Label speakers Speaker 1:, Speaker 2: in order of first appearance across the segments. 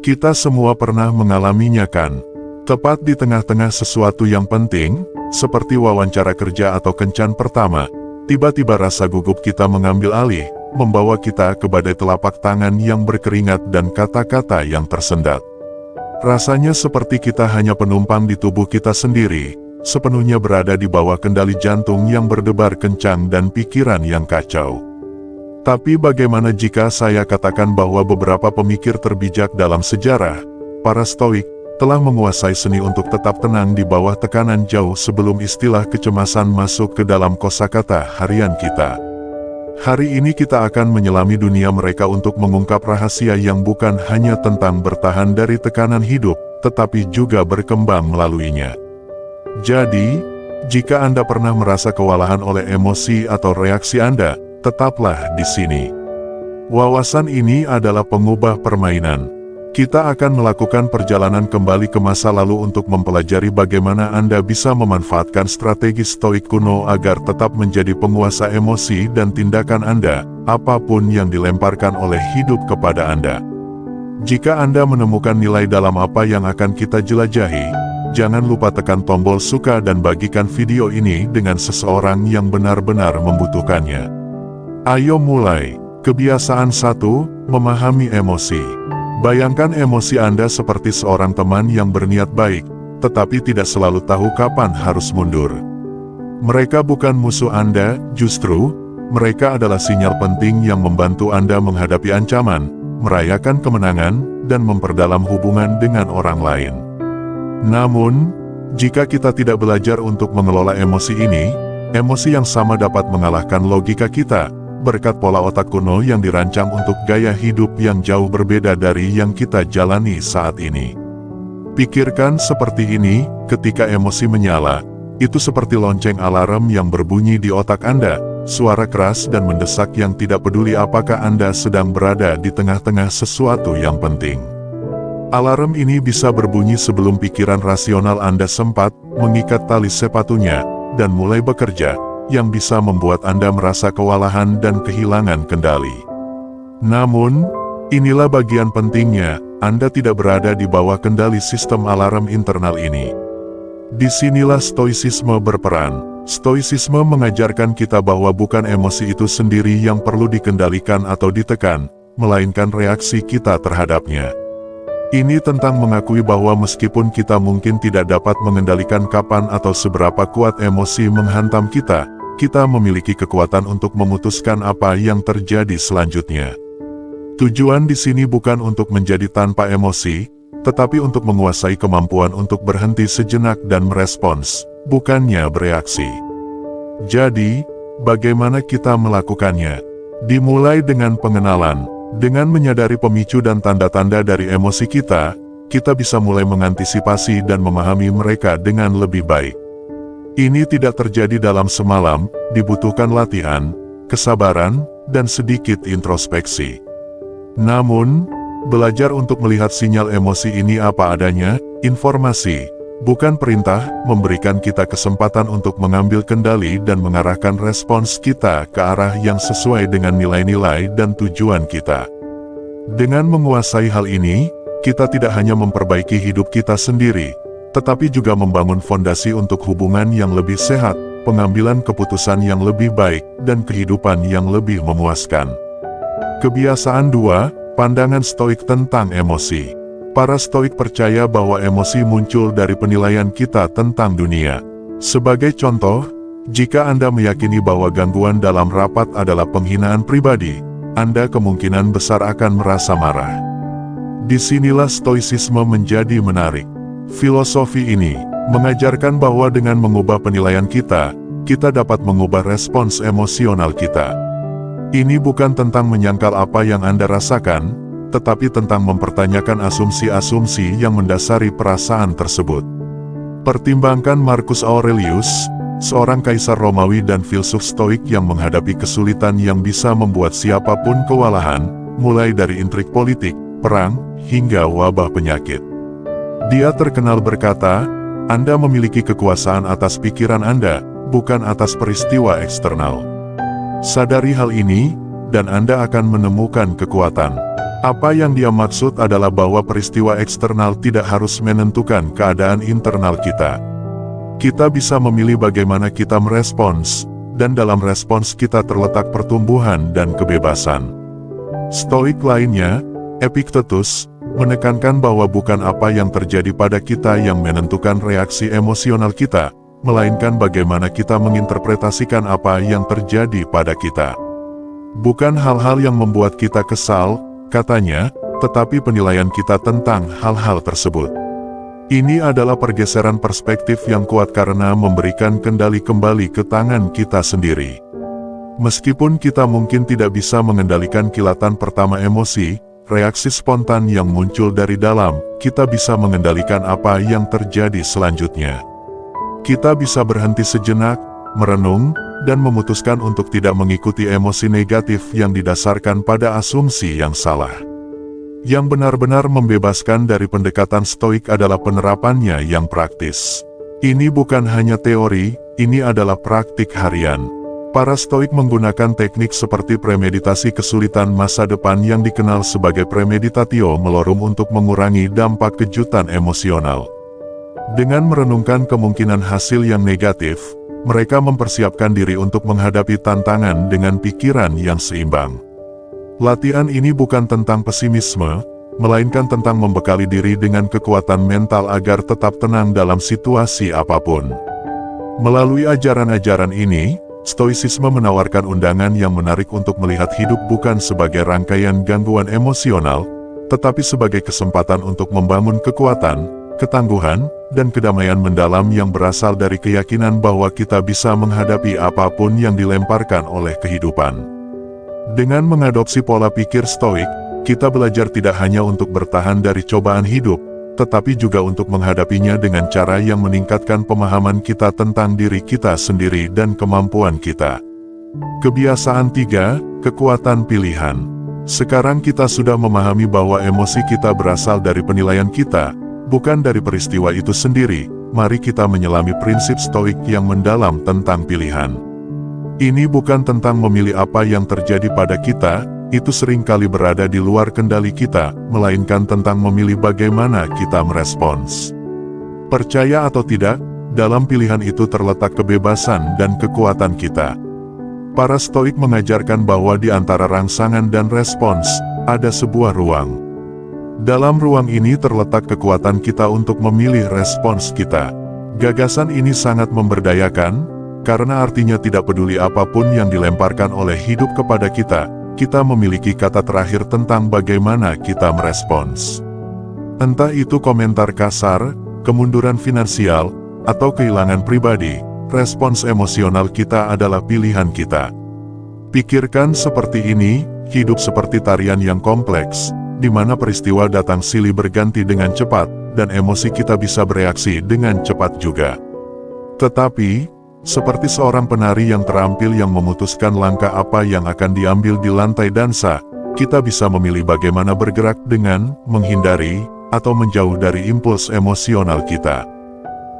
Speaker 1: Kita semua pernah mengalaminya kan? Tepat di tengah-tengah sesuatu yang penting, seperti wawancara kerja atau kencan pertama, tiba-tiba rasa gugup kita mengambil alih, membawa kita ke badai telapak tangan yang berkeringat dan kata-kata yang tersendat. Rasanya seperti kita hanya penumpang di tubuh kita sendiri, sepenuhnya berada di bawah kendali jantung yang berdebar kencang dan pikiran yang kacau. Tapi bagaimana jika saya katakan bahwa beberapa pemikir terbijak dalam sejarah, para Stoik, telah menguasai seni untuk tetap tenang di bawah tekanan jauh sebelum istilah kecemasan masuk ke dalam kosakata harian kita. Hari ini kita akan menyelami dunia mereka untuk mengungkap rahasia yang bukan hanya tentang bertahan dari tekanan hidup, tetapi juga berkembang melaluinya. Jadi, jika Anda pernah merasa kewalahan oleh emosi atau reaksi Anda, tetaplah di sini. Wawasan ini adalah pengubah permainan. Kita akan melakukan perjalanan kembali ke masa lalu untuk mempelajari bagaimana Anda bisa memanfaatkan strategi Stoik kuno agar tetap menjadi penguasa emosi dan tindakan Anda, apapun yang dilemparkan oleh hidup kepada Anda. Jika Anda menemukan nilai dalam apa yang akan kita jelajahi, jangan lupa tekan tombol suka dan bagikan video ini dengan seseorang yang benar-benar membutuhkannya. Ayo mulai. Kebiasaan 1, memahami emosi. Bayangkan emosi Anda seperti seorang teman yang berniat baik, tetapi tidak selalu tahu kapan harus mundur. Mereka bukan musuh Anda, justru, mereka adalah sinyal penting yang membantu Anda menghadapi ancaman, merayakan kemenangan, dan memperdalam hubungan dengan orang lain. Namun, jika kita tidak belajar untuk mengelola emosi ini, emosi yang sama dapat mengalahkan logika kita, berkat pola otak kuno yang dirancang untuk gaya hidup yang jauh berbeda dari yang kita jalani saat ini. Pikirkan seperti ini, ketika emosi menyala, itu seperti lonceng alarm yang berbunyi di otak Anda, suara keras dan mendesak yang tidak peduli apakah Anda sedang berada di tengah-tengah sesuatu yang penting. Alarm ini bisa berbunyi sebelum pikiran rasional Anda sempat mengikat tali sepatunya, dan mulai bekerja, yang bisa membuat Anda merasa kewalahan dan kehilangan kendali. Namun, inilah bagian pentingnya, Anda tidak berada di bawah kendali sistem alarm internal ini. Disinilah stoisisme berperan. Stoisisme mengajarkan kita bahwa bukan emosi itu sendiri yang perlu dikendalikan atau ditekan, melainkan reaksi kita terhadapnya. Ini tentang mengakui bahwa meskipun kita mungkin tidak dapat mengendalikan kapan atau seberapa kuat emosi menghantam kita memiliki kekuatan untuk memutuskan apa yang terjadi selanjutnya. Tujuan di sini bukan untuk menjadi tanpa emosi, tetapi untuk menguasai kemampuan untuk berhenti sejenak dan merespons, bukannya bereaksi. Jadi, bagaimana kita melakukannya? Dimulai dengan pengenalan. Dengan menyadari pemicu dan tanda-tanda dari emosi kita bisa mulai mengantisipasi dan memahami mereka dengan lebih baik. Ini tidak terjadi dalam semalam, dibutuhkan latihan, kesabaran, dan sedikit introspeksi. Namun, belajar untuk melihat sinyal emosi ini apa adanya, informasi, bukan perintah, memberikan kita kesempatan untuk mengambil kendali dan mengarahkan respons kita ke arah yang sesuai dengan nilai-nilai dan tujuan kita. Dengan menguasai hal ini, kita tidak hanya memperbaiki hidup kita sendiri, tetapi juga membangun fondasi untuk hubungan yang lebih sehat, pengambilan keputusan yang lebih baik, dan kehidupan yang lebih memuaskan. Kebiasaan 2, pandangan Stoik tentang emosi. Para Stoik percaya bahwa emosi muncul dari penilaian kita tentang dunia. Sebagai contoh, jika Anda meyakini bahwa gangguan dalam rapat adalah penghinaan pribadi, Anda kemungkinan besar akan merasa marah. Disinilah Stoicisme menjadi menarik. Filosofi ini mengajarkan bahwa dengan mengubah penilaian kita dapat mengubah respons emosional kita. Ini bukan tentang menyangkal apa yang Anda rasakan, tetapi tentang mempertanyakan asumsi-asumsi yang mendasari perasaan tersebut. Pertimbangkan Marcus Aurelius, seorang kaisar Romawi dan filsuf Stoik yang menghadapi kesulitan yang bisa membuat siapapun kewalahan, mulai dari intrik politik, perang, hingga wabah penyakit. Dia terkenal berkata, Anda memiliki kekuasaan atas pikiran Anda, bukan atas peristiwa eksternal. Sadari hal ini, dan Anda akan menemukan kekuatan. Apa yang dia maksud adalah bahwa peristiwa eksternal tidak harus menentukan keadaan internal kita. Kita bisa memilih bagaimana kita merespons, dan dalam respons kita terletak pertumbuhan dan kebebasan. Stoik lainnya, Epictetus, menekankan bahwa bukan apa yang terjadi pada kita yang menentukan reaksi emosional kita, melainkan bagaimana kita menginterpretasikan apa yang terjadi pada kita. Bukan hal-hal yang membuat kita kesal, katanya, tetapi penilaian kita tentang hal-hal tersebut. Ini adalah pergeseran perspektif yang kuat karena memberikan kendali kembali ke tangan kita sendiri. Meskipun kita mungkin tidak bisa mengendalikan kilatan pertama emosi, reaksi spontan yang muncul dari dalam, kita bisa mengendalikan apa yang terjadi selanjutnya. Kita bisa berhenti sejenak, merenung, dan memutuskan untuk tidak mengikuti emosi negatif yang didasarkan pada asumsi yang salah. Yang benar-benar membebaskan dari pendekatan stoik adalah penerapannya yang praktis. Ini bukan hanya teori, ini adalah praktik harian. Para stoik menggunakan teknik seperti premeditasi kesulitan masa depan yang dikenal sebagai premeditatio malorum untuk mengurangi dampak kejutan emosional. Dengan merenungkan kemungkinan hasil yang negatif, mereka mempersiapkan diri untuk menghadapi tantangan dengan pikiran yang seimbang. Latihan ini bukan tentang pesimisme, melainkan tentang membekali diri dengan kekuatan mental agar tetap tenang dalam situasi apapun. Melalui ajaran-ajaran ini, Stoicisme menawarkan undangan yang menarik untuk melihat hidup bukan sebagai rangkaian gangguan emosional, tetapi sebagai kesempatan untuk membangun kekuatan, ketangguhan, dan kedamaian mendalam yang berasal dari keyakinan bahwa kita bisa menghadapi apapun yang dilemparkan oleh kehidupan. Dengan mengadopsi pola pikir stoik, kita belajar tidak hanya untuk bertahan dari cobaan hidup, tetapi juga untuk menghadapinya dengan cara yang meningkatkan pemahaman kita tentang diri kita sendiri dan kemampuan kita. Kebiasaan 3, kekuatan pilihan. Sekarang kita sudah memahami bahwa emosi kita berasal dari penilaian kita, bukan dari peristiwa itu sendiri. Mari kita menyelami prinsip stoik yang mendalam tentang pilihan. Ini bukan tentang memilih apa yang terjadi pada kita, itu seringkali berada di luar kendali kita, melainkan tentang memilih bagaimana kita merespons. Percaya atau tidak, dalam pilihan itu terletak kebebasan dan kekuatan kita. Para stoik mengajarkan bahwa di antara rangsangan dan respons, ada sebuah ruang. Dalam ruang ini terletak kekuatan kita untuk memilih respons kita. Gagasan ini sangat memberdayakan, karena artinya tidak peduli apapun yang dilemparkan oleh hidup kepada kita, kita memiliki kata terakhir tentang bagaimana kita merespons. Entah itu komentar kasar, kemunduran finansial, atau kehilangan pribadi, respons emosional kita adalah pilihan kita. Pikirkan seperti ini, hidup seperti tarian yang kompleks, di mana peristiwa datang silih berganti dengan cepat, dan emosi kita bisa bereaksi dengan cepat juga. Tetapi, seperti seorang penari yang terampil yang memutuskan langkah apa yang akan diambil di lantai dansa, kita bisa memilih bagaimana bergerak dengan menghindari atau menjauh dari impuls emosional kita.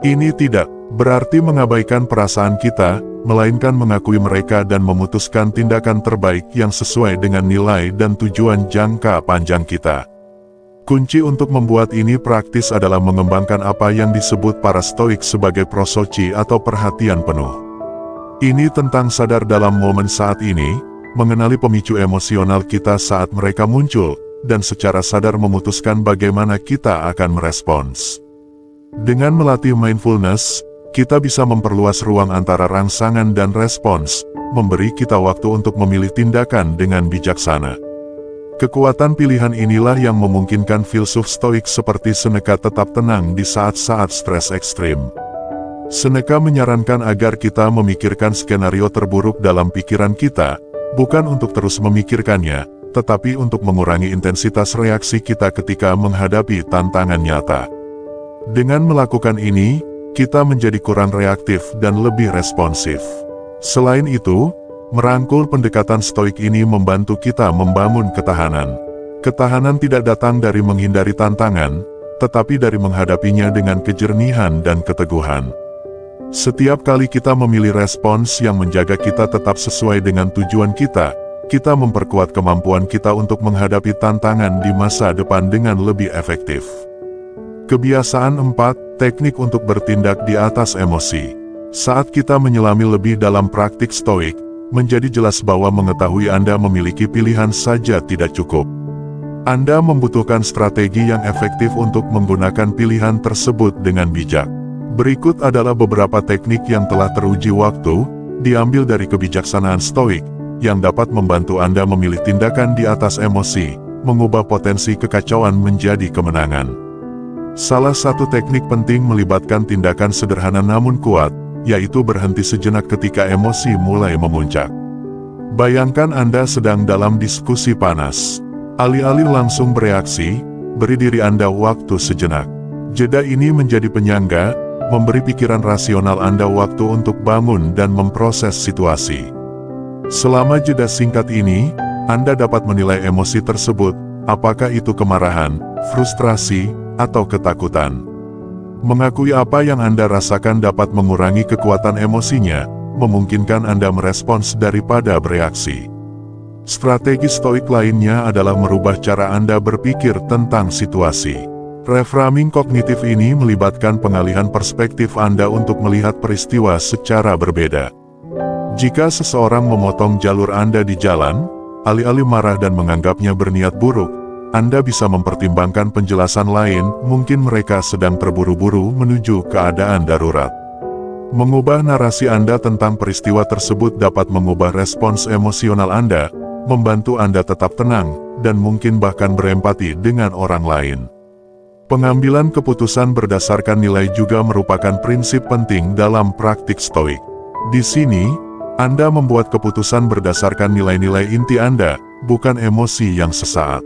Speaker 1: Ini tidak berarti mengabaikan perasaan kita, melainkan mengakui mereka dan memutuskan tindakan terbaik yang sesuai dengan nilai dan tujuan jangka panjang kita. Kunci untuk membuat ini praktis adalah mengembangkan apa yang disebut para stoik sebagai prosochi atau perhatian penuh. Ini tentang sadar dalam momen saat ini, mengenali pemicu emosional kita saat mereka muncul, dan secara sadar memutuskan bagaimana kita akan merespons. Dengan melatih mindfulness, kita bisa memperluas ruang antara rangsangan dan respons, memberi kita waktu untuk memilih tindakan dengan bijaksana. Kekuatan pilihan inilah yang memungkinkan filsuf stoik seperti Seneca tetap tenang di saat-saat stres ekstrim. Seneca menyarankan agar kita memikirkan skenario terburuk dalam pikiran kita, bukan untuk terus memikirkannya, tetapi untuk mengurangi intensitas reaksi kita ketika menghadapi tantangan nyata. Dengan melakukan ini, kita menjadi kurang reaktif dan lebih responsif. Selain itu, merangkul pendekatan stoik ini membantu kita membangun ketahanan. Ketahanan tidak datang dari menghindari tantangan, tetapi dari menghadapinya dengan kejernihan dan keteguhan. Setiap kali kita memilih respons yang menjaga kita tetap sesuai dengan tujuan kita, kita memperkuat kemampuan kita untuk menghadapi tantangan di masa depan dengan lebih efektif. Kebiasaan 4, teknik untuk bertindak di atas emosi. Saat kita menyelami lebih dalam praktik stoik, menjadi jelas bahwa mengetahui Anda memiliki pilihan saja tidak cukup. Anda membutuhkan strategi yang efektif untuk menggunakan pilihan tersebut dengan bijak. Berikut adalah beberapa teknik yang telah teruji waktu, diambil dari kebijaksanaan stoik, yang dapat membantu Anda memilih tindakan di atas emosi, mengubah potensi kekacauan menjadi kemenangan. Salah satu teknik penting melibatkan tindakan sederhana namun kuat, yaitu berhenti sejenak ketika emosi mulai memuncak. Bayangkan Anda sedang dalam diskusi panas. Alih-alih langsung bereaksi, beri diri Anda waktu sejenak. Jeda ini menjadi penyangga, memberi pikiran rasional Anda waktu untuk bangun dan memproses situasi. Selama jeda singkat ini, Anda dapat menilai emosi tersebut, apakah itu kemarahan, frustrasi, atau ketakutan. Mengakui apa yang Anda rasakan dapat mengurangi kekuatan emosinya, memungkinkan Anda merespons daripada bereaksi. Strategi stoik lainnya adalah merubah cara Anda berpikir tentang situasi. Reframing kognitif ini melibatkan pengalihan perspektif Anda untuk melihat peristiwa secara berbeda. Jika seseorang memotong jalur Anda di jalan, alih-alih marah dan menganggapnya berniat buruk, Anda bisa mempertimbangkan penjelasan lain, mungkin mereka sedang terburu-buru menuju keadaan darurat. Mengubah narasi Anda tentang peristiwa tersebut dapat mengubah respons emosional Anda, membantu Anda tetap tenang, dan mungkin bahkan berempati dengan orang lain. Pengambilan keputusan berdasarkan nilai juga merupakan prinsip penting dalam praktik stoik. Di sini, Anda membuat keputusan berdasarkan nilai-nilai inti Anda, bukan emosi yang sesaat.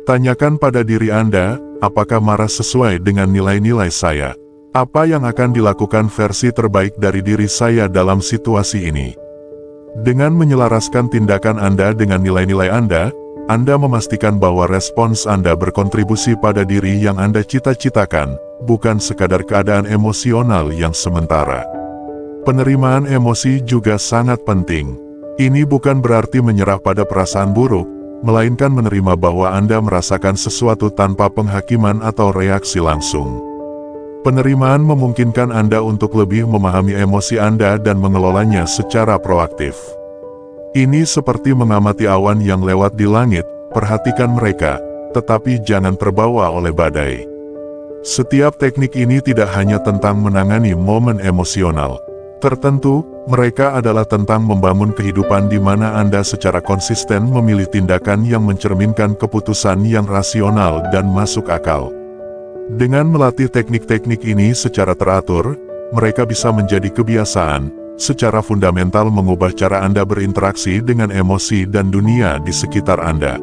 Speaker 1: Tanyakan pada diri Anda, apakah marah sesuai dengan nilai-nilai saya? Apa yang akan dilakukan versi terbaik dari diri saya dalam situasi ini? Dengan menyelaraskan tindakan Anda dengan nilai-nilai Anda memastikan bahwa respons Anda berkontribusi pada diri yang Anda cita-citakan, bukan sekadar keadaan emosional yang sementara. Penerimaan emosi juga sangat penting. Ini bukan berarti menyerah pada perasaan buruk, melainkan menerima bahwa Anda merasakan sesuatu tanpa penghakiman atau reaksi langsung. Penerimaan memungkinkan Anda untuk lebih memahami emosi Anda dan mengelolanya secara proaktif. Ini seperti mengamati awan yang lewat di langit, perhatikan mereka, tetapi jangan terbawa oleh badai. Setiap teknik ini tidak hanya tentang menangani momen emosional tertentu, mereka adalah tentang membangun kehidupan di mana Anda secara konsisten memilih tindakan yang mencerminkan keputusan yang rasional dan masuk akal. Dengan melatih teknik-teknik ini secara teratur, mereka bisa menjadi kebiasaan, secara fundamental mengubah cara Anda berinteraksi dengan emosi dan dunia di sekitar Anda.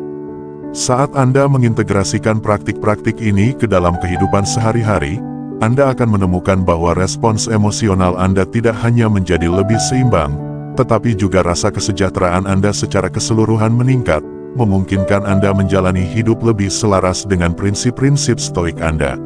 Speaker 1: Saat Anda mengintegrasikan praktik-praktik ini ke dalam kehidupan sehari-hari, Anda akan menemukan bahwa respons emosional Anda tidak hanya menjadi lebih seimbang, tetapi juga rasa kesejahteraan Anda secara keseluruhan meningkat, memungkinkan Anda menjalani hidup lebih selaras dengan prinsip-prinsip stoik Anda.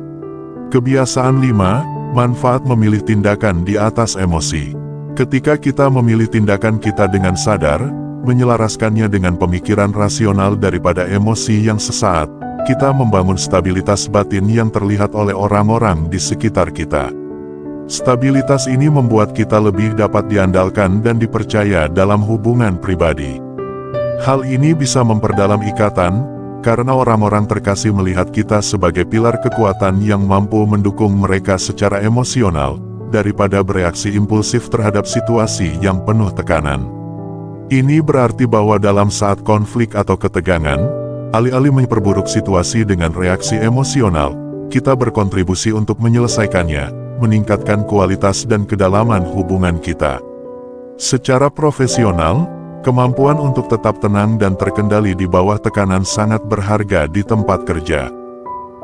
Speaker 1: Kebiasaan 5, manfaat memilih tindakan di atas emosi. Ketika kita memilih tindakan kita dengan sadar, menyelaraskannya dengan pemikiran rasional daripada emosi yang sesaat, kita membangun stabilitas batin yang terlihat oleh orang-orang di sekitar kita. Stabilitas ini membuat kita lebih dapat diandalkan dan dipercaya dalam hubungan pribadi. Hal ini bisa memperdalam ikatan, karena orang-orang terkasih melihat kita sebagai pilar kekuatan yang mampu mendukung mereka secara emosional, daripada bereaksi impulsif terhadap situasi yang penuh tekanan. Ini berarti bahwa dalam saat konflik atau ketegangan, alih-alih memperburuk situasi dengan reaksi emosional, kita berkontribusi untuk menyelesaikannya, meningkatkan kualitas dan kedalaman hubungan kita. Secara profesional, kemampuan untuk tetap tenang dan terkendali di bawah tekanan sangat berharga di tempat kerja.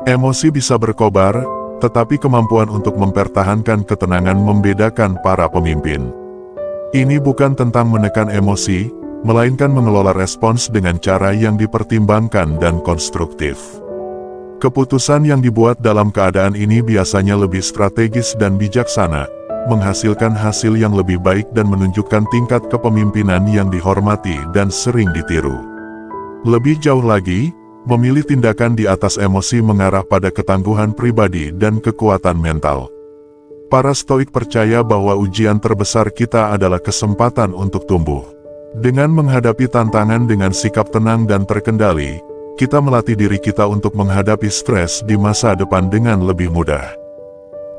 Speaker 1: Emosi bisa berkobar, tetapi kemampuan untuk mempertahankan ketenangan membedakan para pemimpin. Ini bukan tentang menekan emosi, melainkan mengelola respons dengan cara yang dipertimbangkan dan konstruktif. Keputusan yang dibuat dalam keadaan ini biasanya lebih strategis dan bijaksana, menghasilkan hasil yang lebih baik dan menunjukkan tingkat kepemimpinan yang dihormati dan sering ditiru. Lebih jauh lagi, memilih tindakan di atas emosi mengarah pada ketangguhan pribadi dan kekuatan mental. Para Stoik percaya bahwa ujian terbesar kita adalah kesempatan untuk tumbuh. Dengan menghadapi tantangan dengan sikap tenang dan terkendali, kita melatih diri kita untuk menghadapi stres di masa depan dengan lebih mudah.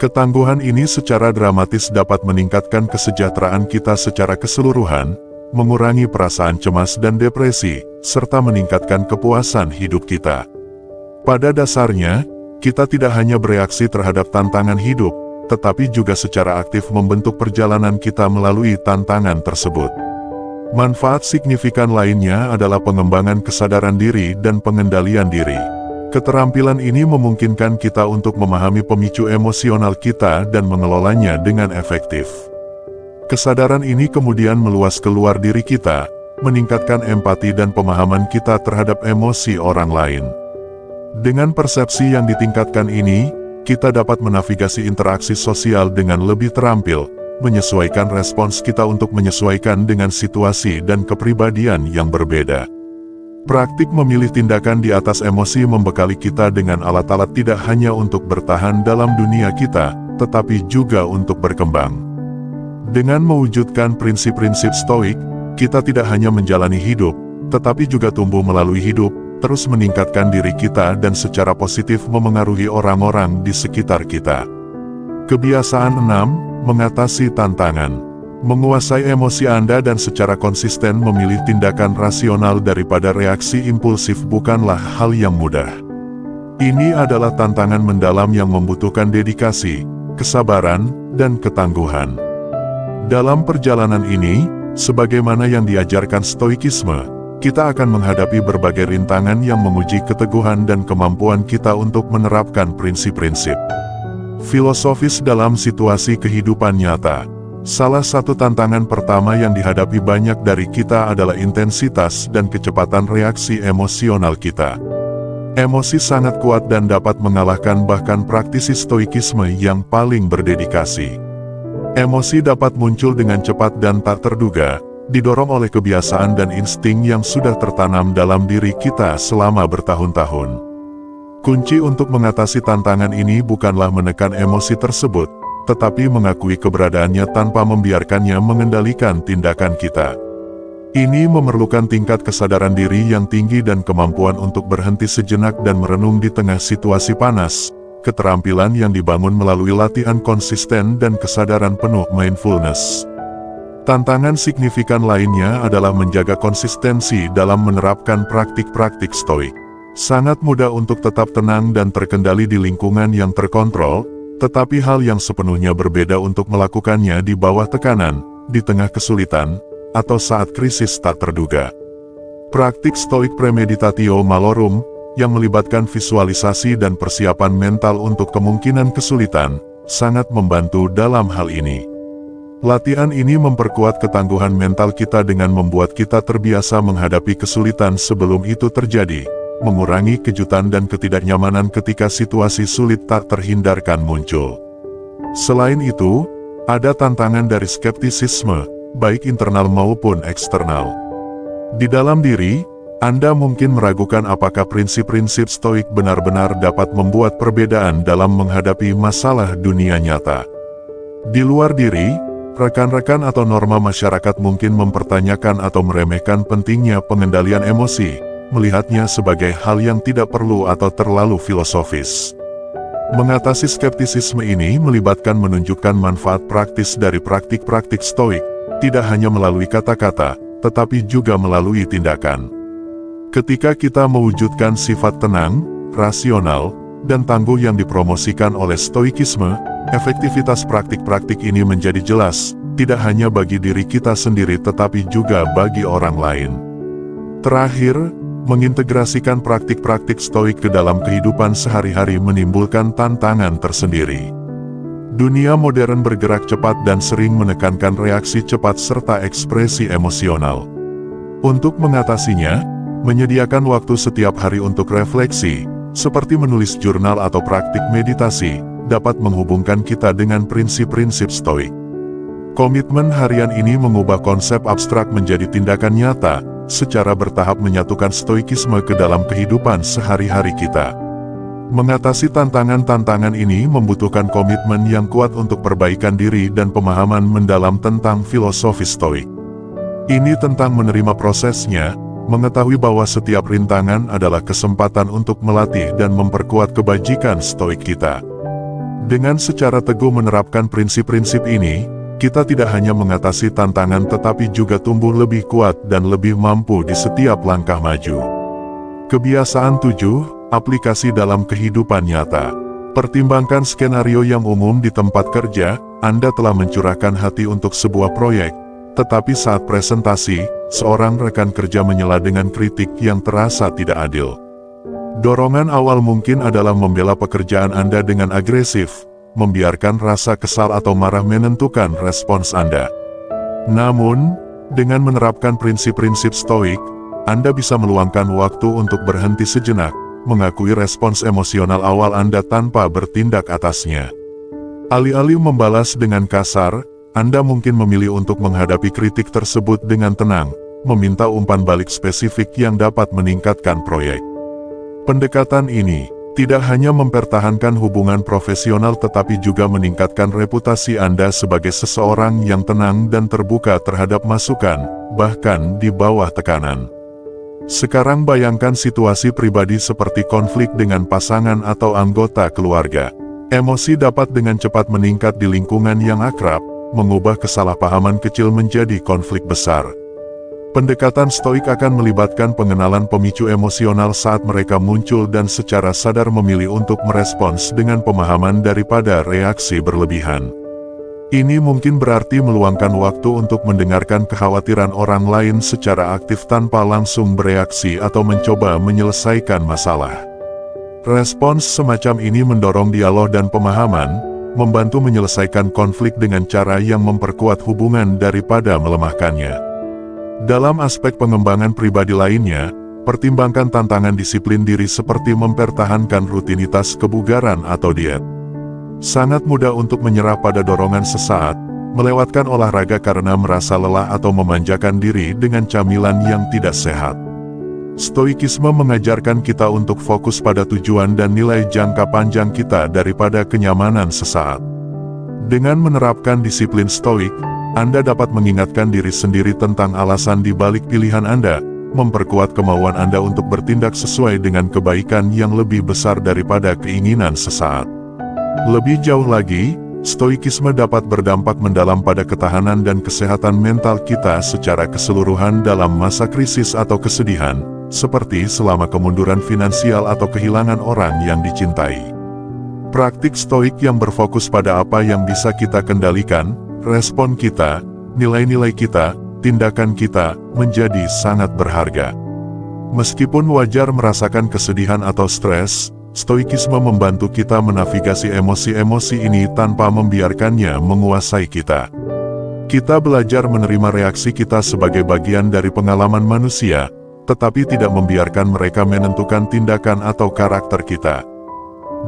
Speaker 1: Ketangguhan ini secara dramatis dapat meningkatkan kesejahteraan kita secara keseluruhan, mengurangi perasaan cemas dan depresi, serta meningkatkan kepuasan hidup kita. Pada dasarnya, kita tidak hanya bereaksi terhadap tantangan hidup, tetapi juga secara aktif membentuk perjalanan kita melalui tantangan tersebut. Manfaat signifikan lainnya adalah pengembangan kesadaran diri dan pengendalian diri. Keterampilan ini memungkinkan kita untuk memahami pemicu emosional kita dan mengelolanya dengan efektif. Kesadaran ini kemudian meluas keluar diri kita, meningkatkan empati dan pemahaman kita terhadap emosi orang lain. Dengan persepsi yang ditingkatkan ini, kita dapat menavigasi interaksi sosial dengan lebih terampil, menyesuaikan respons kita untuk menyesuaikan dengan situasi dan kepribadian yang berbeda. Praktik memilih tindakan di atas emosi membekali kita dengan alat-alat tidak hanya untuk bertahan dalam dunia kita, tetapi juga untuk berkembang. Dengan mewujudkan prinsip-prinsip Stoik, kita tidak hanya menjalani hidup, tetapi juga tumbuh melalui hidup, terus meningkatkan diri kita dan secara positif memengaruhi orang-orang di sekitar kita. Kebiasaan 6. Mengatasi tantangan. Menguasai emosi Anda dan secara konsisten memilih tindakan rasional daripada reaksi impulsif bukanlah hal yang mudah. Ini adalah tantangan mendalam yang membutuhkan dedikasi, kesabaran, dan ketangguhan. Dalam perjalanan ini, sebagaimana yang diajarkan Stoikisme, kita akan menghadapi berbagai rintangan yang menguji keteguhan dan kemampuan kita untuk menerapkan prinsip-prinsip filosofis dalam situasi kehidupan nyata. Salah satu tantangan pertama yang dihadapi banyak dari kita adalah intensitas dan kecepatan reaksi emosional kita. Emosi sangat kuat dan dapat mengalahkan bahkan praktisi Stoikisme yang paling berdedikasi. Emosi dapat muncul dengan cepat dan tak terduga, didorong oleh kebiasaan dan insting yang sudah tertanam dalam diri kita selama bertahun-tahun. Kunci untuk mengatasi tantangan ini bukanlah menekan emosi tersebut, tetapi mengakui keberadaannya tanpa membiarkannya mengendalikan tindakan kita. Ini memerlukan tingkat kesadaran diri yang tinggi dan kemampuan untuk berhenti sejenak dan merenung di tengah situasi panas, keterampilan yang dibangun melalui latihan konsisten dan kesadaran penuh mindfulness. Tantangan signifikan lainnya adalah menjaga konsistensi dalam menerapkan praktik-praktik Stoik. Sangat mudah untuk tetap tenang dan terkendali di lingkungan yang terkontrol, tetapi hal yang sepenuhnya berbeda untuk melakukannya di bawah tekanan, di tengah kesulitan, atau saat krisis tak terduga. Praktik Stoik Premeditatio Malorum, yang melibatkan visualisasi dan persiapan mental untuk kemungkinan kesulitan, sangat membantu dalam hal ini. Latihan ini memperkuat ketangguhan mental kita dengan membuat kita terbiasa menghadapi kesulitan sebelum itu terjadi, mengurangi kejutan dan ketidaknyamanan ketika situasi sulit tak terhindarkan muncul. Selain itu, ada tantangan dari skeptisisme, baik internal maupun eksternal. Di dalam diri, Anda mungkin meragukan apakah prinsip-prinsip Stoik benar-benar dapat membuat perbedaan dalam menghadapi masalah dunia nyata. Di luar diri, rekan-rekan atau norma masyarakat mungkin mempertanyakan atau meremehkan pentingnya pengendalian emosi, melihatnya sebagai hal yang tidak perlu atau terlalu filosofis. Mengatasi skeptisisme ini melibatkan menunjukkan manfaat praktis dari praktik-praktik Stoik, tidak hanya melalui kata-kata, tetapi juga melalui tindakan. Ketika kita mewujudkan sifat tenang, rasional, dan tangguh yang dipromosikan oleh Stoikisme, efektivitas praktik-praktik ini menjadi jelas, tidak hanya bagi diri kita sendiri tetapi juga bagi orang lain. Terakhir, mengintegrasikan praktik-praktik Stoik ke dalam kehidupan sehari-hari menimbulkan tantangan tersendiri. Dunia modern bergerak cepat dan sering menekankan reaksi cepat serta ekspresi emosional. Untuk mengatasinya, menyediakan waktu setiap hari untuk refleksi, seperti menulis jurnal atau praktik meditasi, dapat menghubungkan kita dengan prinsip-prinsip Stoik. Komitmen harian ini mengubah konsep abstrak menjadi tindakan nyata, secara bertahap menyatukan stoikisme ke dalam kehidupan sehari-hari kita. Mengatasi tantangan-tantangan ini membutuhkan komitmen yang kuat untuk perbaikan diri dan pemahaman mendalam tentang filosofi Stoik. Ini tentang menerima prosesnya, mengetahui bahwa setiap rintangan adalah kesempatan untuk melatih dan memperkuat kebajikan Stoik kita. Dengan secara teguh menerapkan prinsip-prinsip ini, kita tidak hanya mengatasi tantangan tetapi juga tumbuh lebih kuat dan lebih mampu di setiap langkah maju. Kebiasaan 7. Aplikasi dalam kehidupan nyata. Pertimbangkan skenario yang umum di tempat kerja. Anda telah mencurahkan hati untuk sebuah proyek, tetapi saat presentasi, seorang rekan kerja menyela dengan kritik yang terasa tidak adil. Dorongan awal mungkin adalah membela pekerjaan Anda dengan agresif, membiarkan rasa kesal atau marah menentukan respons Anda. Namun, dengan menerapkan prinsip-prinsip Stoik, Anda bisa meluangkan waktu untuk berhenti sejenak, mengakui respons emosional awal Anda tanpa bertindak atasnya. Alih-alih membalas dengan kasar, Anda mungkin memilih untuk menghadapi kritik tersebut dengan tenang, meminta umpan balik spesifik yang dapat meningkatkan proyek. Pendekatan ini tidak hanya mempertahankan hubungan profesional tetapi juga meningkatkan reputasi Anda sebagai seseorang yang tenang dan terbuka terhadap masukan, bahkan di bawah tekanan. Sekarang bayangkan situasi pribadi seperti konflik dengan pasangan atau anggota keluarga. Emosi dapat dengan cepat meningkat di lingkungan yang akrab, mengubah kesalahpahaman kecil menjadi konflik besar. Pendekatan Stoik akan melibatkan pengenalan pemicu emosional saat mereka muncul dan secara sadar memilih untuk merespons dengan pemahaman daripada reaksi berlebihan. Ini mungkin berarti meluangkan waktu untuk mendengarkan kekhawatiran orang lain secara aktif tanpa langsung bereaksi atau mencoba menyelesaikan masalah. Respons semacam ini mendorong dialog dan pemahaman, membantu menyelesaikan konflik dengan cara yang memperkuat hubungan daripada melemahkannya. Dalam aspek pengembangan pribadi lainnya, pertimbangkan tantangan disiplin diri seperti mempertahankan rutinitas kebugaran atau diet. Sangat mudah untuk menyerah pada dorongan sesaat, melewatkan olahraga karena merasa lelah atau memanjakan diri dengan camilan yang tidak sehat. Stoikisme mengajarkan kita untuk fokus pada tujuan dan nilai jangka panjang kita daripada kenyamanan sesaat. Dengan menerapkan disiplin Stoik, Anda dapat mengingatkan diri sendiri tentang alasan di balik pilihan Anda, memperkuat kemauan Anda untuk bertindak sesuai dengan kebaikan yang lebih besar daripada keinginan sesaat. Lebih jauh lagi, Stoikisme dapat berdampak mendalam pada ketahanan dan kesehatan mental kita secara keseluruhan dalam masa krisis atau kesedihan, seperti selama kemunduran finansial atau kehilangan orang yang dicintai. Praktik Stoik yang berfokus pada apa yang bisa kita kendalikan, respon kita, nilai-nilai kita, tindakan kita, menjadi sangat berharga. Meskipun wajar merasakan kesedihan atau stres, Stoikisme membantu kita menavigasi emosi-emosi ini tanpa membiarkannya menguasai kita. Kita belajar menerima reaksi kita sebagai bagian dari pengalaman manusia, tetapi tidak membiarkan mereka menentukan tindakan atau karakter kita.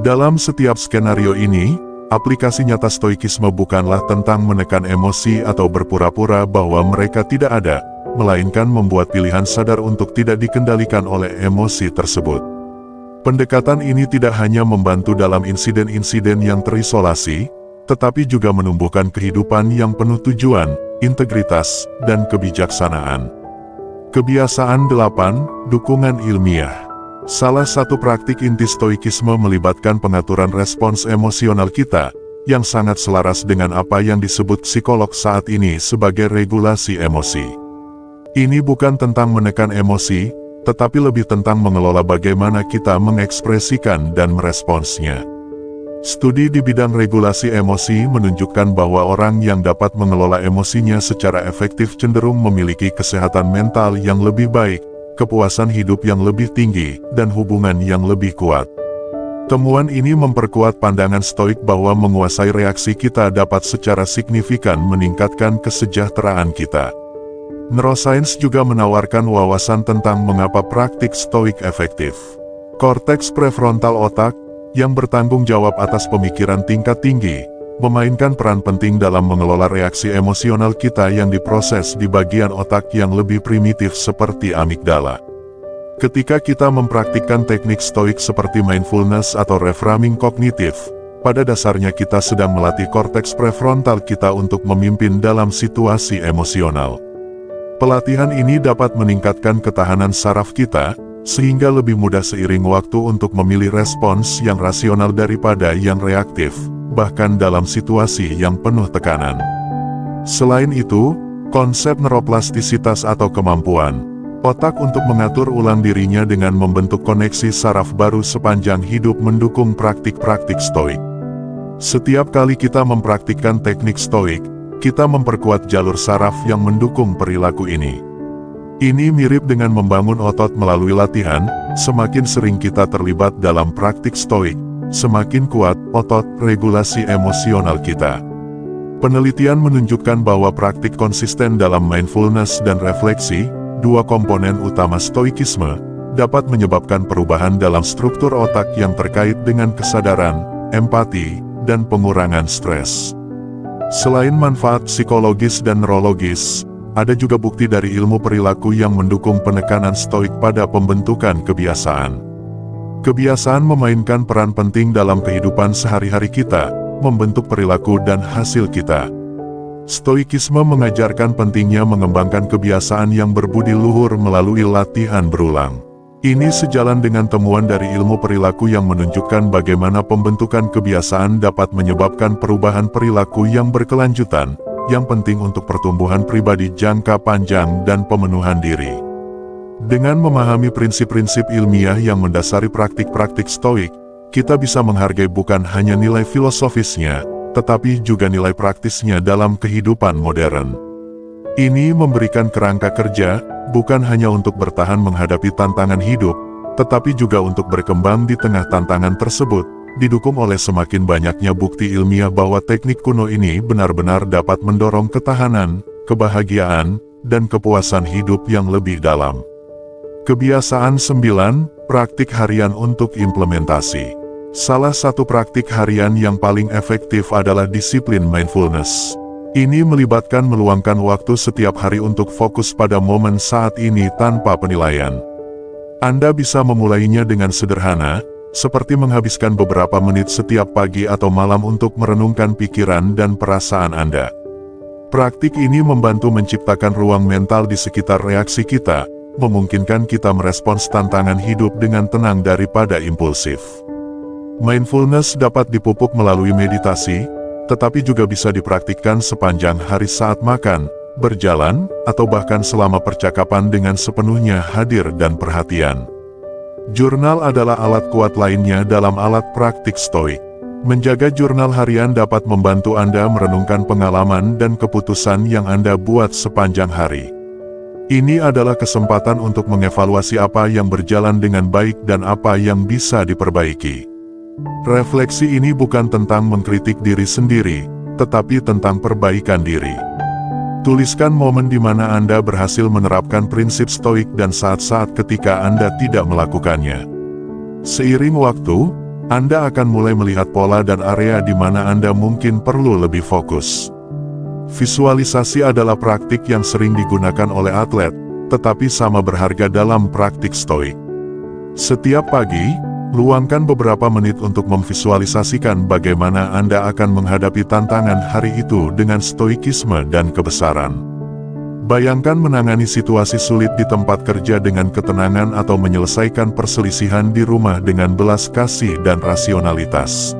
Speaker 1: Dalam setiap skenario ini, aplikasi nyata Stoikisme bukanlah tentang menekan emosi atau berpura-pura bahwa mereka tidak ada, melainkan membuat pilihan sadar untuk tidak dikendalikan oleh emosi tersebut. Pendekatan ini tidak hanya membantu dalam insiden-insiden yang terisolasi, tetapi juga menumbuhkan kehidupan yang penuh tujuan, integritas, dan kebijaksanaan. Kebiasaan 8. Dukungan ilmiah. Salah satu praktik inti Stoikisme melibatkan pengaturan respons emosional kita, yang sangat selaras dengan apa yang disebut psikolog saat ini sebagai regulasi emosi. Ini bukan tentang menekan emosi, tetapi lebih tentang mengelola bagaimana kita mengekspresikan dan meresponsnya. Studi di bidang regulasi emosi menunjukkan bahwa orang yang dapat mengelola emosinya secara efektif cenderung memiliki kesehatan mental yang lebih baik, kepuasan hidup yang lebih tinggi, dan hubungan yang lebih kuat. Temuan ini memperkuat pandangan Stoik bahwa menguasai reaksi kita dapat secara signifikan meningkatkan kesejahteraan kita. Neuroscience juga menawarkan wawasan tentang mengapa praktik Stoik efektif. Korteks prefrontal otak, yang bertanggung jawab atas pemikiran tingkat tinggi, memainkan peran penting dalam mengelola reaksi emosional kita yang diproses di bagian otak yang lebih primitif seperti amigdala. Ketika kita mempraktikkan teknik stoik seperti mindfulness atau reframing kognitif, pada dasarnya kita sedang melatih korteks prefrontal kita untuk memimpin dalam situasi emosional. Pelatihan ini dapat meningkatkan ketahanan saraf kita, sehingga lebih mudah seiring waktu untuk memilih respons yang rasional daripada yang reaktif, bahkan dalam situasi yang penuh tekanan. Selain itu, konsep neuroplastisitas atau kemampuan otak untuk mengatur ulang dirinya dengan membentuk koneksi saraf baru sepanjang hidup mendukung praktik-praktik stoik. Setiap kali kita mempraktikkan teknik stoik, kita memperkuat jalur saraf yang mendukung perilaku ini. Ini mirip dengan membangun otot melalui latihan. Semakin sering kita terlibat dalam praktik stoik, semakin kuat otot regulasi emosional kita. Penelitian menunjukkan bahwa praktik konsisten dalam mindfulness dan refleksi, dua komponen utama stoikisme, dapat menyebabkan perubahan dalam struktur otak yang terkait dengan kesadaran, empati, dan pengurangan stres. Selain manfaat psikologis dan neurologis, ada juga bukti dari ilmu perilaku yang mendukung penekanan stoik pada pembentukan kebiasaan. Kebiasaan memainkan peran penting dalam kehidupan sehari-hari kita, membentuk perilaku dan hasil kita. Stoikisme mengajarkan pentingnya mengembangkan kebiasaan yang berbudi luhur melalui latihan berulang. Ini sejalan dengan temuan dari ilmu perilaku yang menunjukkan bagaimana pembentukan kebiasaan dapat menyebabkan perubahan perilaku yang berkelanjutan, yang penting untuk pertumbuhan pribadi jangka panjang dan pemenuhan diri. Dengan memahami prinsip-prinsip ilmiah yang mendasari praktik-praktik stoik, kita bisa menghargai bukan hanya nilai filosofisnya, tetapi juga nilai praktisnya dalam kehidupan modern. Ini memberikan kerangka kerja, bukan hanya untuk bertahan menghadapi tantangan hidup, tetapi juga untuk berkembang di tengah tantangan tersebut, didukung oleh semakin banyaknya bukti ilmiah bahwa teknik kuno ini benar-benar dapat mendorong ketahanan, kebahagiaan, dan kepuasan hidup yang lebih dalam. Kebiasaan 9, praktik harian untuk implementasi. Salah satu praktik harian yang paling efektif adalah disiplin mindfulness. Ini melibatkan meluangkan waktu setiap hari untuk fokus pada momen saat ini tanpa penilaian. Anda bisa memulainya dengan sederhana, seperti menghabiskan beberapa menit setiap pagi atau malam untuk merenungkan pikiran dan perasaan Anda. Praktik ini membantu menciptakan ruang mental di sekitar reaksi kita, memungkinkan kita merespons tantangan hidup dengan tenang daripada impulsif. Mindfulness dapat dipupuk melalui meditasi, tetapi juga bisa dipraktikkan sepanjang hari saat makan, berjalan, atau bahkan selama percakapan dengan sepenuhnya hadir dan perhatian. Jurnal adalah alat kuat lainnya dalam alat praktik stoik. Menjaga jurnal harian dapat membantu Anda merenungkan pengalaman dan keputusan yang Anda buat sepanjang hari. Ini adalah kesempatan untuk mengevaluasi apa yang berjalan dengan baik dan apa yang bisa diperbaiki. Refleksi ini bukan tentang mengkritik diri sendiri, tetapi tentang perbaikan diri. Tuliskan momen di mana Anda berhasil menerapkan prinsip stoik dan saat-saat ketika Anda tidak melakukannya. Seiring waktu, Anda akan mulai melihat pola dan area di mana Anda mungkin perlu lebih fokus. Visualisasi adalah praktik yang sering digunakan oleh atlet, tetapi sama berharga dalam praktik stoik. Setiap pagi, luangkan beberapa menit untuk memvisualisasikan bagaimana Anda akan menghadapi tantangan hari itu dengan stoikisme dan kebesaran. Bayangkan menangani situasi sulit di tempat kerja dengan ketenangan atau menyelesaikan perselisihan di rumah dengan belas kasih dan rasionalitas.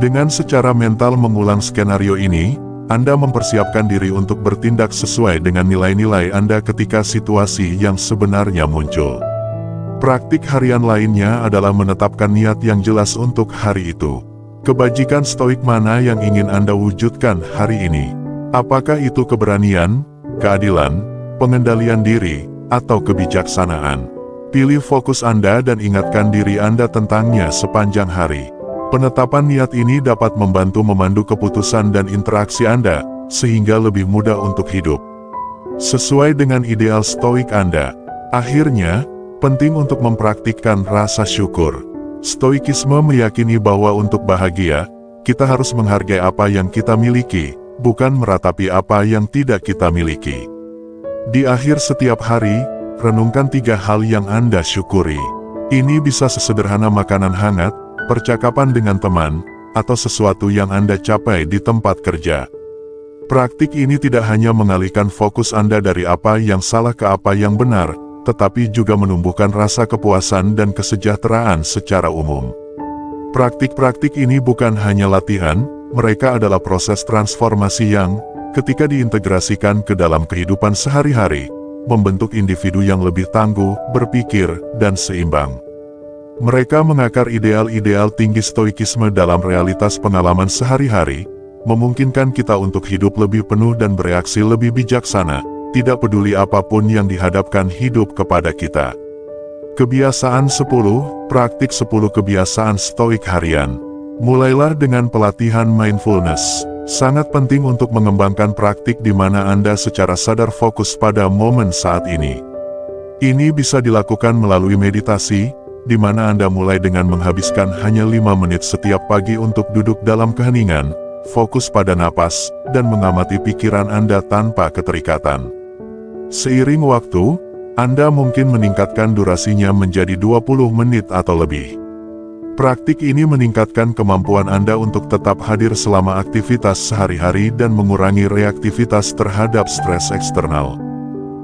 Speaker 1: Dengan secara mental mengulang skenario ini, Anda mempersiapkan diri untuk bertindak sesuai dengan nilai-nilai Anda ketika situasi yang sebenarnya muncul. Praktik harian lainnya adalah menetapkan niat yang jelas untuk hari itu. Kebajikan stoik mana yang ingin Anda wujudkan hari ini? Apakah itu keberanian, keadilan, pengendalian diri, atau kebijaksanaan? Pilih fokus Anda dan ingatkan diri Anda tentangnya sepanjang hari. Penetapan niat ini dapat membantu memandu keputusan dan interaksi Anda, sehingga lebih mudah untuk hidup sesuai dengan ideal stoik Anda. Akhirnya, penting untuk mempraktikkan rasa syukur. Stoikisme meyakini bahwa untuk bahagia, kita harus menghargai apa yang kita miliki, bukan meratapi apa yang tidak kita miliki. Di akhir setiap hari, renungkan 3 hal yang Anda syukuri. Ini bisa sesederhana makanan hangat, percakapan dengan teman, atau sesuatu yang Anda capai di tempat kerja. Praktik ini tidak hanya mengalihkan fokus Anda dari apa yang salah ke apa yang benar, tetapi juga menumbuhkan rasa kepuasan dan kesejahteraan secara umum. Praktik-praktik ini bukan hanya latihan, mereka adalah proses transformasi yang, ketika diintegrasikan ke dalam kehidupan sehari-hari, membentuk individu yang lebih tangguh, berpikir, dan seimbang. Mereka mengakar ideal-ideal tinggi stoikisme dalam realitas pengalaman sehari-hari, memungkinkan kita untuk hidup lebih penuh dan bereaksi lebih bijaksana, tidak peduli apapun yang dihadapkan hidup kepada kita. Kebiasaan 10, praktik 10 kebiasaan stoik harian. Mulailah dengan pelatihan mindfulness. Sangat penting untuk mengembangkan praktik di mana Anda secara sadar fokus pada momen saat ini. Ini bisa dilakukan melalui meditasi, di mana Anda mulai dengan menghabiskan hanya 5 menit setiap pagi untuk duduk dalam keheningan, fokus pada napas, dan mengamati pikiran Anda tanpa keterikatan. Seiring waktu, Anda mungkin meningkatkan durasinya menjadi 20 menit atau lebih. Praktik ini meningkatkan kemampuan Anda untuk tetap hadir selama aktivitas sehari-hari dan mengurangi reaktivitas terhadap stres eksternal.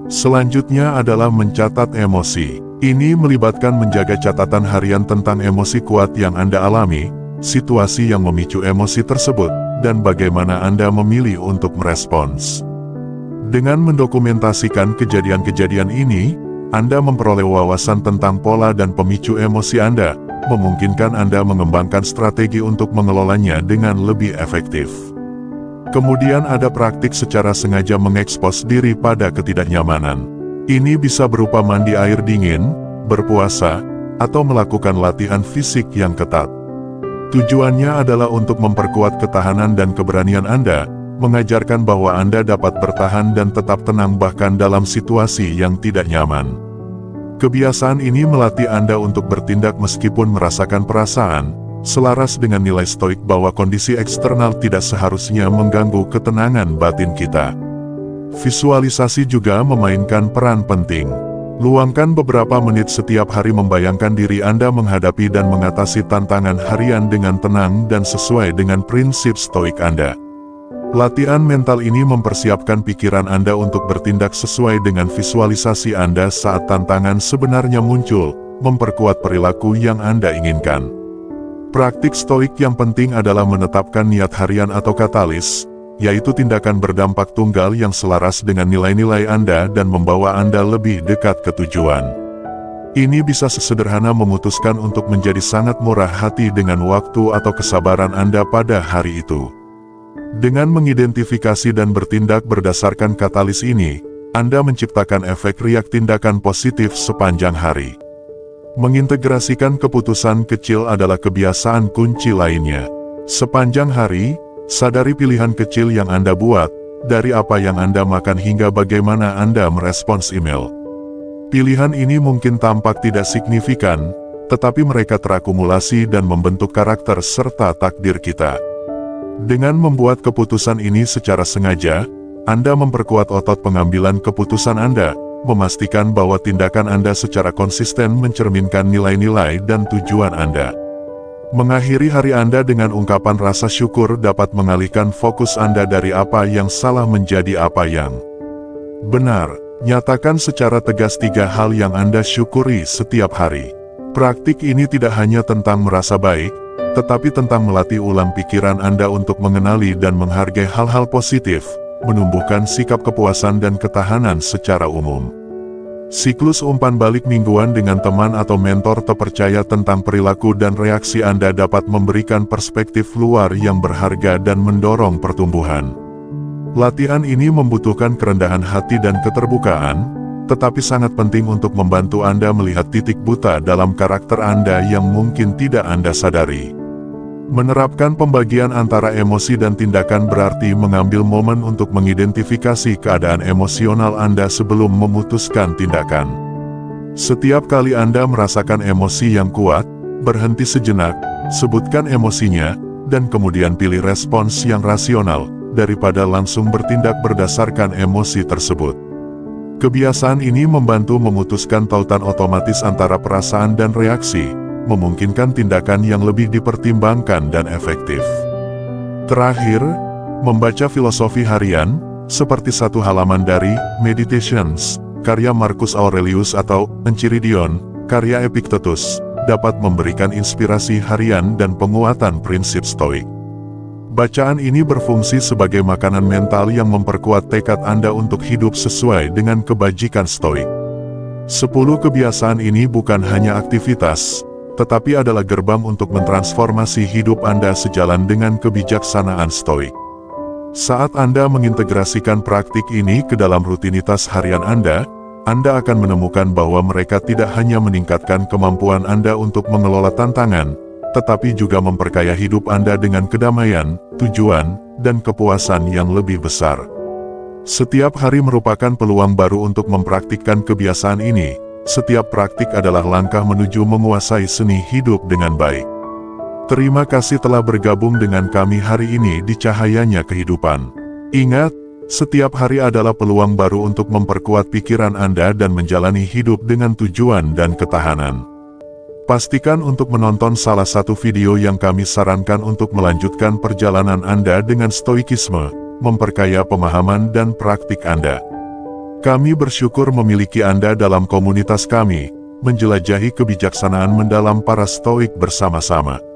Speaker 1: Selanjutnya adalah mencatat emosi. Ini melibatkan menjaga catatan harian tentang emosi kuat yang Anda alami, situasi yang memicu emosi tersebut, dan bagaimana Anda memilih untuk merespons. Dengan mendokumentasikan kejadian-kejadian ini, Anda memperoleh wawasan tentang pola dan pemicu emosi Anda, memungkinkan Anda mengembangkan strategi untuk mengelolanya dengan lebih efektif. Kemudian ada praktik secara sengaja mengekspos diri pada ketidaknyamanan. Ini bisa berupa mandi air dingin, berpuasa, atau melakukan latihan fisik yang ketat. Tujuannya adalah untuk memperkuat ketahanan dan keberanian Anda, mengajarkan bahwa Anda dapat bertahan dan tetap tenang bahkan dalam situasi yang tidak nyaman. Kebiasaan ini melatih Anda untuk bertindak meskipun merasakan perasaan, selaras dengan nilai stoik bahwa kondisi eksternal tidak seharusnya mengganggu ketenangan batin kita. Visualisasi juga memainkan peran penting. Luangkan beberapa menit setiap hari membayangkan diri Anda menghadapi dan mengatasi tantangan harian dengan tenang dan sesuai dengan prinsip stoik Anda. Latihan mental ini mempersiapkan pikiran Anda untuk bertindak sesuai dengan visualisasi Anda saat tantangan sebenarnya muncul, memperkuat perilaku yang Anda inginkan. Praktik stoik yang penting adalah menetapkan niat harian atau katalis, yaitu tindakan berdampak tunggal yang selaras dengan nilai-nilai Anda dan membawa Anda lebih dekat ke tujuan. Ini bisa sesederhana memutuskan untuk menjadi sangat murah hati dengan waktu atau kesabaran Anda pada hari itu. Dengan mengidentifikasi dan bertindak berdasarkan katalis ini, Anda menciptakan efek riak tindakan positif sepanjang hari. Mengintegrasikan keputusan kecil adalah kebiasaan kunci lainnya. Sepanjang hari, sadari pilihan kecil yang Anda buat, dari apa yang Anda makan hingga bagaimana Anda merespons email. Pilihan ini mungkin tampak tidak signifikan, tetapi mereka terakumulasi dan membentuk karakter serta takdir kita. Dengan membuat keputusan ini secara sengaja, Anda memperkuat otot pengambilan keputusan Anda, memastikan bahwa tindakan Anda secara konsisten mencerminkan nilai-nilai dan tujuan Anda. Mengakhiri hari Anda dengan ungkapan rasa syukur dapat mengalihkan fokus Anda dari apa yang salah menjadi apa yang benar. Nyatakan secara tegas 3 hal yang Anda syukuri setiap hari. Praktik ini tidak hanya tentang merasa baik, tetapi tentang melatih ulang pikiran Anda untuk mengenali dan menghargai hal-hal positif, menumbuhkan sikap kepuasan dan ketahanan secara umum. Siklus umpan balik mingguan dengan teman atau mentor terpercaya tentang perilaku dan reaksi Anda dapat memberikan perspektif luar yang berharga dan mendorong pertumbuhan. Latihan ini membutuhkan kerendahan hati dan keterbukaan, tetapi sangat penting untuk membantu Anda melihat titik buta dalam karakter Anda yang mungkin tidak Anda sadari. Menerapkan pembagian antara emosi dan tindakan berarti mengambil momen untuk mengidentifikasi keadaan emosional Anda sebelum memutuskan tindakan. Setiap kali Anda merasakan emosi yang kuat, Berhenti sejenak, sebutkan emosinya, dan kemudian pilih respons yang rasional, daripada langsung bertindak berdasarkan emosi tersebut. Kebiasaan ini membantu memutuskan tautan otomatis antara perasaan dan reaksi, memungkinkan tindakan yang lebih dipertimbangkan dan efektif. Terakhir, membaca filosofi harian, seperti satu halaman dari Meditations, karya Marcus Aurelius atau Enchiridion, karya Epictetus, dapat memberikan inspirasi harian dan penguatan prinsip stoik. Bacaan ini berfungsi sebagai makanan mental yang memperkuat tekad Anda untuk hidup sesuai dengan kebajikan stoik. 10 kebiasaan ini bukan hanya aktivitas, tetapi adalah gerbang untuk mentransformasi hidup Anda sejalan dengan kebijaksanaan stoik. Saat Anda mengintegrasikan praktik ini ke dalam rutinitas harian Anda akan menemukan bahwa mereka tidak hanya meningkatkan kemampuan Anda untuk mengelola tantangan, tetapi juga memperkaya hidup Anda dengan kedamaian, tujuan, dan kepuasan yang lebih besar. Setiap hari merupakan peluang baru untuk mempraktikkan kebiasaan ini. Setiap praktik adalah langkah menuju menguasai seni hidup dengan baik. Terima kasih telah bergabung dengan kami hari ini di Cahayanya Kehidupan. Ingat, setiap hari adalah peluang baru untuk memperkuat pikiran Anda dan menjalani hidup dengan tujuan dan ketahanan. Pastikan untuk menonton salah satu video yang kami sarankan untuk melanjutkan perjalanan Anda dengan stoikisme, memperkaya pemahaman dan praktik Anda. Kami bersyukur memiliki Anda dalam komunitas kami, menjelajahi kebijaksanaan mendalam para stoik bersama-sama.